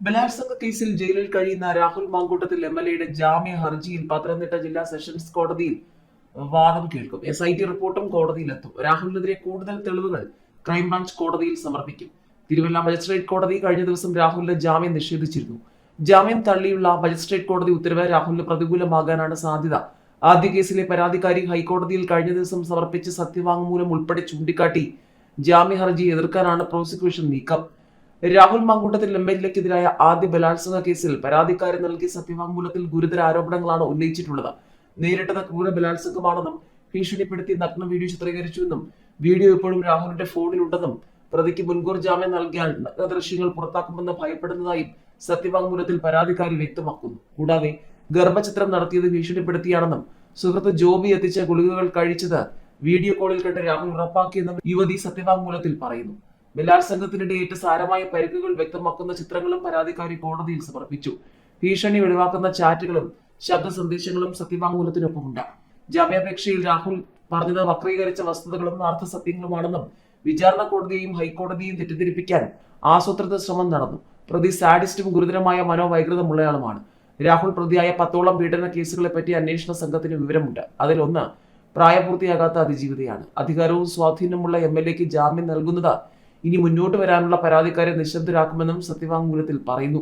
ബലാത്സംഗ കേസിൽ ജയിലിൽ കഴിയുന്ന രാഹുൽ മാങ്കൂട്ടത്തിൽ എംഎൽഎയുടെ ജാമ്യ ഹർജിയിൽ പത്തനംതിട്ട ജില്ലാ സെഷൻസ് കോടതിയിൽ വാദം കേൾക്കും. SIT റിപ്പോർട്ടും കോടതിയിലെത്തും. രാഹുലിനെതിരെ കൂടുതൽ തെളിവുകൾ ക്രൈംബ്രാഞ്ച് കോടതിയിൽ സമർപ്പിക്കും. തിരുവല്ല മജിസ്ട്രേറ്റ് കോടതി കഴിഞ്ഞ ദിവസം രാഹുലിന്റെ ജാമ്യം നിഷേധിച്ചിരുന്നു. ജാമ്യം തള്ളിയുള്ള മജിസ്ട്രേറ്റ് കോടതി ഉത്തരവ് രാഹുലിന് പ്രതികൂലമാകാനാണ് സാധ്യത. ആദ്യ കേസിലെ പരാതിക്കാരി ഹൈക്കോടതിയിൽ കഴിഞ്ഞ ദിവസം സമർപ്പിച്ച സത്യവാങ്മൂലം ഉൾപ്പെടെ ചൂണ്ടിക്കാട്ടി ജാമ്യ ഹർജി എതിർക്കാനാണ് പ്രോസിക്യൂഷൻ നീക്കം. രാഹുൽ മാങ്കൂട്ടത്തിൽ MLAക്കെതിരായ ആദ്യ ബലാത്സംഗ കേസിൽ പരാതിക്കാരൻ നൽകിയ സത്യവാങ്മൂലത്തിൽ ഗുരുതര ആരോപണങ്ങളാണ് ഉന്നയിച്ചിട്ടുള്ളത്. നേരിട്ടത് ക്രൂര ബലാത്സംഗമാണെന്നും ഭീഷണിപ്പെടുത്തി നഗ്ന വീഡിയോ ചിത്രീകരിച്ചുവെന്നും വീഡിയോ ഇപ്പോഴും രാഹുലിന്റെ ഫോണിലുണ്ടെന്നും പ്രതിക്ക് മുൻകൂർ ജാമ്യം നൽകിയാൽ നഗ്ന ദൃശ്യങ്ങൾ പുറത്താക്കുമെന്ന് ഭയപ്പെടുന്നതായും സത്യവാങ്മൂലത്തിൽ പരാതിക്കാരി വ്യക്തമാക്കുന്നു. കൂടാതെ ഗർഭചിത്രം നടത്തിയത് ഭീഷണിപ്പെടുത്തിയാണെന്നും സുഹൃത്ത് ജോബി എത്തിച്ച ഗുളികകൾ കഴിച്ചത് വീഡിയോ കോളിൽ കണ്ട് രാഹുൽ ഉറപ്പാക്കിയെന്നും യുവതി സത്യവാങ്മൂലത്തിൽ പറയുന്നു. ബലാത്സംഗത്തിനിടെ ഏറ്റ സാരമായ പരിക്കുകൾ വ്യക്തമാക്കുന്ന ചിത്രങ്ങളും പരാതിക്കാരി കോടതിയിൽ സമർപ്പിച്ചു. ഭീഷണി ഒഴിവാക്കുന്ന ചാറ്റുകളും ശബ്ദ സന്ദേശങ്ങളും സത്യവാങ്മൂലത്തിനൊപ്പമുണ്ട്. ജാമ്യാപേക്ഷയിൽ രാഹുൽ പറഞ്ഞത് വക്രീകരിച്ച വസ്തുതകളും അർത്ഥസത്യങ്ങളുമാണെന്നും വിചാരണ കോടതിയെയും ഹൈക്കോടതിയെയും തെറ്റിദ്ധരിപ്പിക്കാൻ ആസൂത്രിത ശ്രമം നടന്നു. പ്രതി സാഡിസ്റ്റും ഗുരുതരമായ മനോവൈകൃതമുള്ളയാളുമാണ്. രാഹുൽ പ്രതിയായ 10ഓളം പീഡന കേസുകളെ പറ്റി അന്വേഷണ സംഘത്തിന് വിവരമുണ്ട്. അതിലൊന്ന് പ്രായപൂർത്തിയാകാത്ത അതിജീവിതയാണ്. അധികാരവും സ്വാധീനമുള്ള MLAക്ക് ജാമ്യം നൽകുന്നത് ഇനി മുന്നോട്ട് വരാനുള്ള പരാതിക്കാരെ നിശബ്ദരാക്കുമെന്നും സത്യവാങ്മൂലത്തിൽ പറയുന്നു.